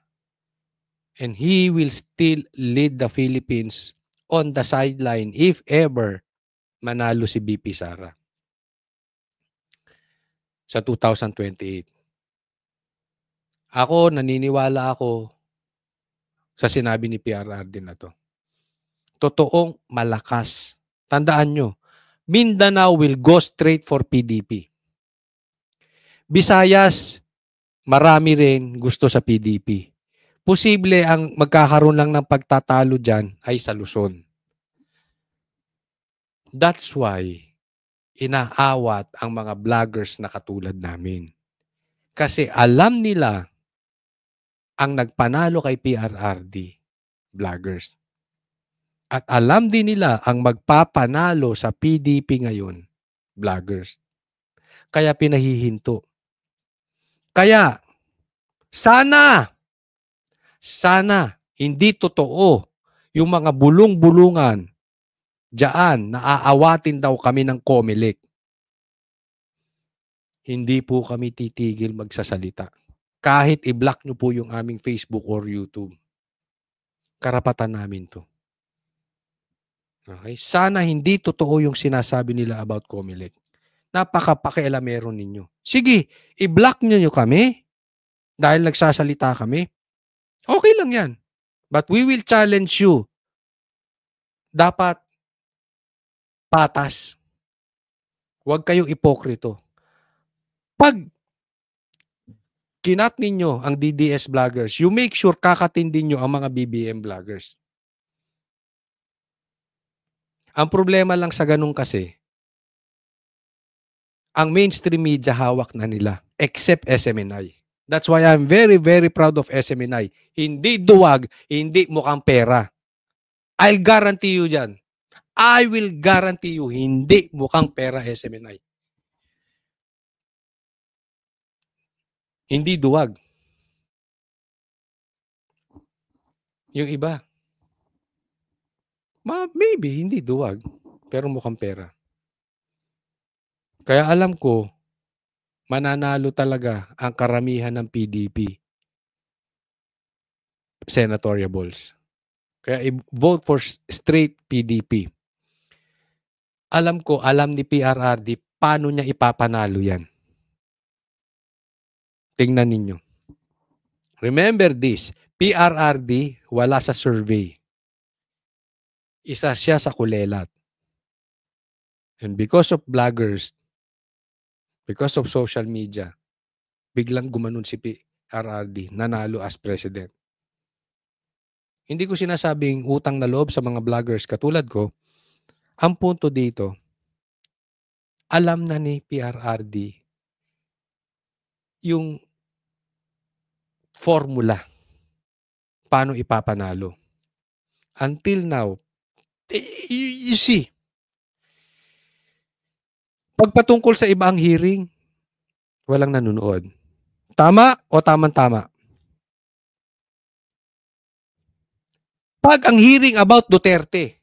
And he will still lead the Philippines on the sideline if ever manalo si BP Sara sa 2028. Ako, naniniwala ako sa sinabi ni PRRD na to. Totoong malakas. Tandaan nyo, Mindanao will go straight for PDP. Visayas, marami rin gusto sa PDP. Posible ang magkakaroon lang ng pagtatalo dyan ay sa Luzon. That's why inaawat ang mga vloggers na katulad namin. Kasi alam nila ang nagpanalo kay PRRD, vloggers. At alam din nila ang magpapanalo sa PDP ngayon, vloggers. Kaya pinahihinto. Kaya, sana hindi totoo yung mga bulong-bulungan diyan na aawatin daw kami ng COMELEC. Hindi po kami titigil magsasalita. Kahit i-block nyo po yung aming Facebook or YouTube. Karapatan namin to. Okay? Sana hindi totoo yung sinasabi nila about COMELEC. Napaka-pakialamero ninyo. Sige, i-block nyo kami dahil nagsasalita kami. Okay lang yan. But we will challenge you. Dapat patas. Huwag kayong ipokrito. Pag kinat ninyo ang DDS vloggers, you make sure kakatindi nyo ang mga BBM vloggers. Ang problema lang sa ganun kasi, ang mainstream media hawak na nila, except SMNI. That's why I'm very, very proud of SMNI. Hindi duwag, hindi mukhang pera. I'll guarantee you dyan. I will guarantee you, hindi mukhang pera SMNI. Hindi duwag. Yung iba, maybe hindi duwag, pero mukhang pera. Kaya alam ko, mananalo talaga ang karamihan ng PDP senatorial balls. Kaya vote for straight PDP. Alam ko, alam ni PRRD paano niya ipapanalo yan. Tingnan ninyo. Remember this, PRRD wala sa survey. Isa siya sa kulelat. And because of bloggers, because of social media, biglang gumanon si PRRD, nanalo as president. Hindi ko sinasabing utang na loob sa mga bloggers katulad ko. Ang punto dito, alam na ni PRRD yung formula paano ipapanalo. Until now, you see, pagpatungkol sa iba ang hearing, walang nanonood. Tama o tamang-tama? Pag ang hearing about Duterte,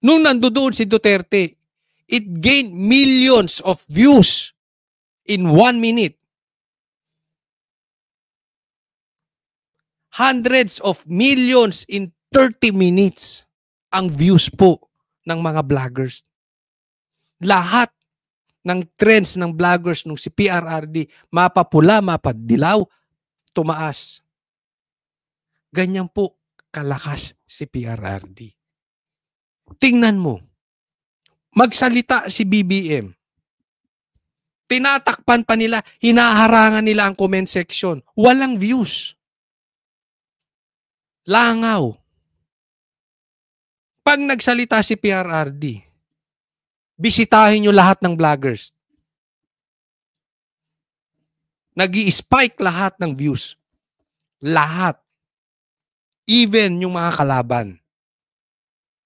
nung nandoon si Duterte, it gained millions of views in 1 minute. Hundreds of millions in 30 minutes ang views po ng mga vloggers. Lahat ng trends ng vloggers nung si PRRD, mapapula, mapadilaw, tumaas. Ganyan po kalakas si PRRD. Tingnan mo, magsalita si BBM. Tinatakpan pa nila, hinaharangan nila ang comment section. Walang views. Langaw. Pag nagsalita si PRRD, bisitahin nyo lahat ng vloggers. Nag-i-spike lahat ng views. Lahat. Even yung mga kalaban.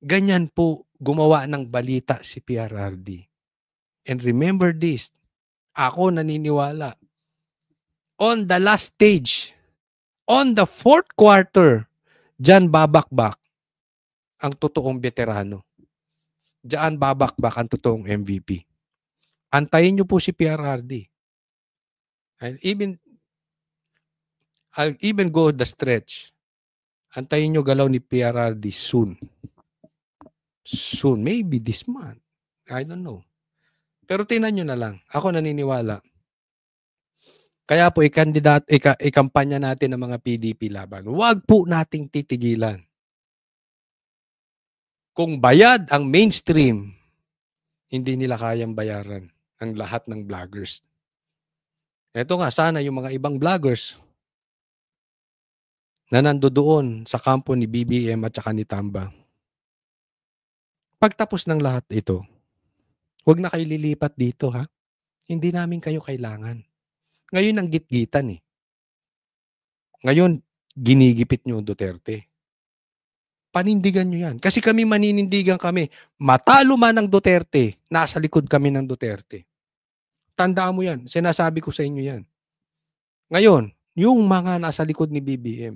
Ganyan po gumawa ng balita si PRRD. And remember this, ako naniniwala, on the last stage, on the 4th quarter, dyan babakbak ang totoong veterano. Diyan babakbak ang totoong MVP. Antayin nyo po si PRRD. I'll even go the stretch. Antayin nyo galaw ni PRRD soon. Soon. Maybe this month. I don't know. Pero tingnan nyo na lang. Ako naniniwala. Kaya po ikampanya natin ang mga PDP laban. Huwag po nating titigilan. Kung bayad ang mainstream, hindi nila kayang bayaran ang lahat ng vloggers. Ito nga, sana yung mga ibang vloggers na nandoon sa kampo ni BBM at saka ni Tamba. Pagtapos ng lahat ito, huwag na kayo lilipat dito, ha? Hindi namin kayo kailangan. Ngayon ang gitgitan eh. Ngayon, ginigipit nyo Duterte. Panindigan nyo yan. Kasi kami maninindigan kami. Matalo man ng Duterte, nasa likod kami ng Duterte. Tandaan mo yan. Sinasabi ko sa inyo yan. Ngayon, yung mga nasa likod ni BBM,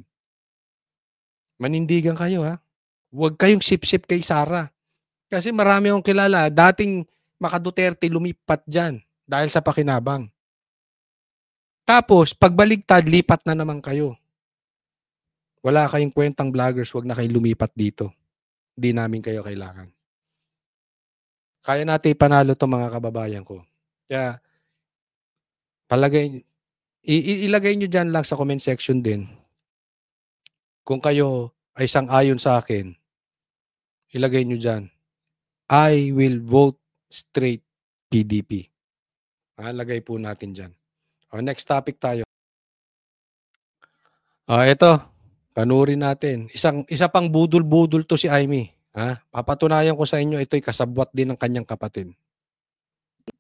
manindigan kayo, ha? Huwag kayong sip-sip kay Sara. Kasi marami akong kilala, dating maka-Duterte lumipat dyan dahil sa pakinabang. Tapos, pagbaligtad, lipat na naman kayo. Wala kayong kwentang vloggers, huwag na kayong lumipat dito. Hindi namin kayo kailangan. Kaya natin ipanalo to mga kababayan ko. Kaya, ilagay nyo dyan lang sa comment section din. Kung kayo ay sang-ayon sa akin, ilagay nyo dyan, I will vote straight PDP. Lagay po natin dyan. Next topic tayo. Ito, panurin natin. Isa pang budol-budol to si Amy. Papatunayan ko sa inyo, ito'y kasabwat din ng kanyang kapatid.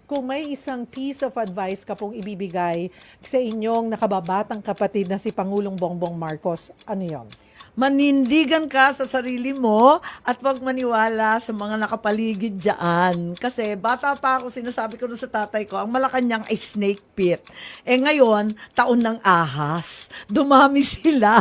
Kung may isang piece of advice ka pong ibibigay sa inyong nakababatang kapatid na si Pangulong Bongbong Marcos, ano yon? Manindigan ka sa sarili mo at wag maniwala sa mga nakapaligid dyan. Kasi bata pa ako, sinasabi ko sa tatay ko, ang Malacanang ay snake pit. Ngayon, taon ng ahas. Dumami sila.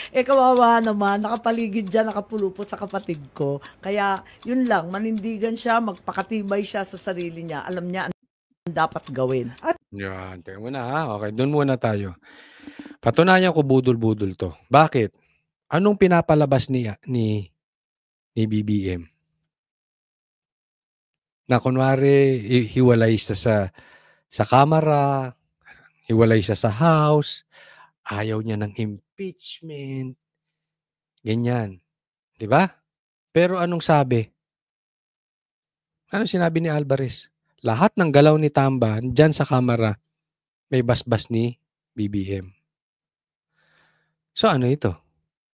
Kawawa naman, nakapaligid dyan, nakapulupot sa kapatid ko. Kaya, yun lang, manindigan siya, magpakatibay siya sa sarili niya. Alam niya ang dapat gawin. Yan, tingnan mo na Okay, doon muna tayo. Patunayan ko budol-budol to. Bakit? Anong pinapalabas ni BBM? Na kunwari hiwalay siya sa kamera, hiwalay siya sa house, ayaw niya ng impeachment, ganyan. 'Di ba? Pero anong sabi? Ano sinabi ni Alvarez? Lahat ng galaw ni Tamba diyan sa kamera may basbas ni BBM. So ano ito?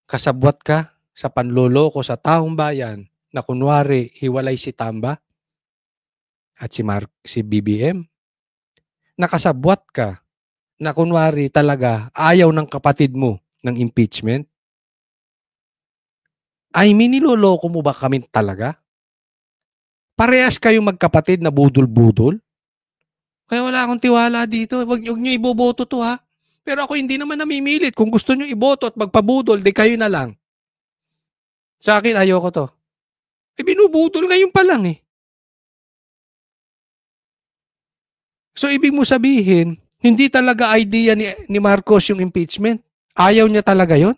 Kasabwat ka sa panloloko sa taong bayan na kunwari hiwalay si Tamba at si BBM. Nakasabwat ka na kunwari talaga ayaw ng kapatid mo ng impeachment. Niloloko mo ba kami talaga? Parehas kayong magkapatid na budol-budol? Kaya wala akong tiwala dito. Huwag nyo iboboto to ha. Pero ako hindi naman namimilit. Kung gusto nyo iboto at magpabudol, di kayo na lang. Sa akin, ayoko to. Binubudol ngayon pa lang eh. So, ibig mo sabihin, hindi talaga idea ni Marcos yung impeachment. Ayaw niya talaga yon.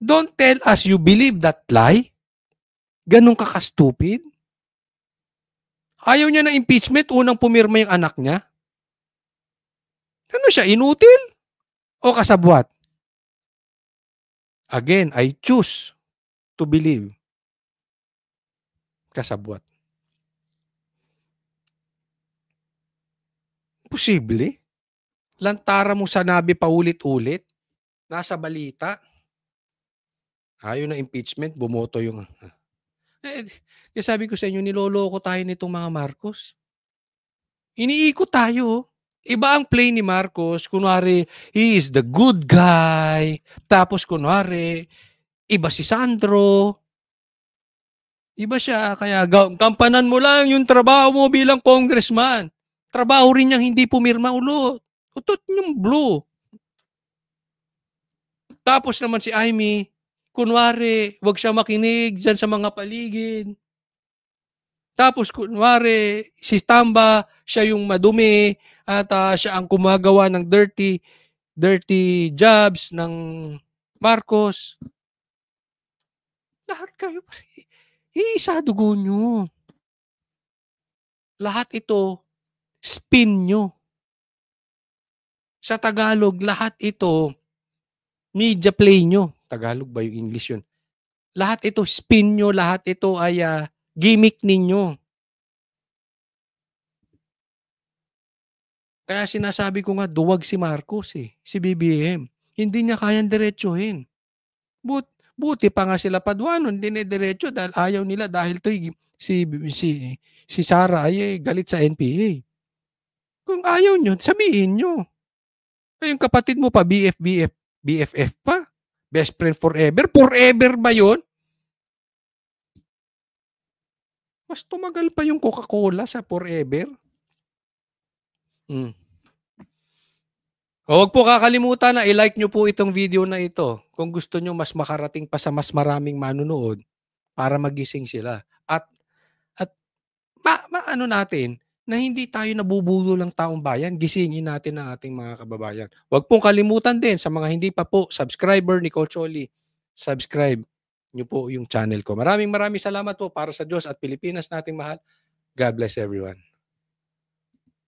Don't tell us you believe that lie. Ganun ka-stupid. Ayaw niya ng impeachment, unang pumirma yung anak niya. Ano siya, inutil? O kasabwat? Again, I choose to believe. Kasabwat. Posible? Lantara mo sa nabi paulit-ulit. Nasa balita. Ayaw ng impeachment, bumoto yung... Kaya sabi ko sa inyo, niloloko tayo nitong mga Marcos. Iniikot tayo. Iba ang play ni Marcos. Kunwari, he is the good guy. Tapos kunwari, iba si Sandro. Iba siya. Kaya kampanan mo lang yung trabaho mo bilang congressman. Trabaho rin niyang hindi pumirma ulo. Utot yung blue. Tapos naman si Amy, kunwari, wag siya makinig dyan sa mga paligid. Tapos kunwari, si Tamba, siya yung madumi at siya ang gumagawa ng dirty jobs ng Marcos. Lahat kayo, iisa dugo nyo. Lahat ito, spin nyo. Sa Tagalog, lahat ito, media play nyo. Tagalog ba yung English yun? Lahat ito, spin nyo. Lahat ito ay gimmick ninyo. Kaya sinasabi ko nga, duwag si Marcos si BBM. Hindi niya kayang diretsuhin. Buti pa nga sila Paduano, hindi na diretso dahil ayaw nila dahil si Sara ay galit sa NPA. Kung ayaw nyo, sabihin nyo. Yung kapatid mo pa, BFF pa. Best friend forever. Forever ba yun? Mas tumagal pa yung Coca-Cola sa forever. Huwag po kakalimutan na i-like nyo po itong video na ito kung gusto nyo mas makarating pa sa mas maraming manunood para magising sila. At maano natin na hindi tayo nabubulo ng taong bayan, gisingin natin ang ating mga kababayan. Huwag pong kalimutan din sa mga hindi pa po subscriber ni Coach Oli, subscribe nyo po yung channel ko. Maraming salamat po para sa Diyos at Pilipinas nating mahal. God bless everyone.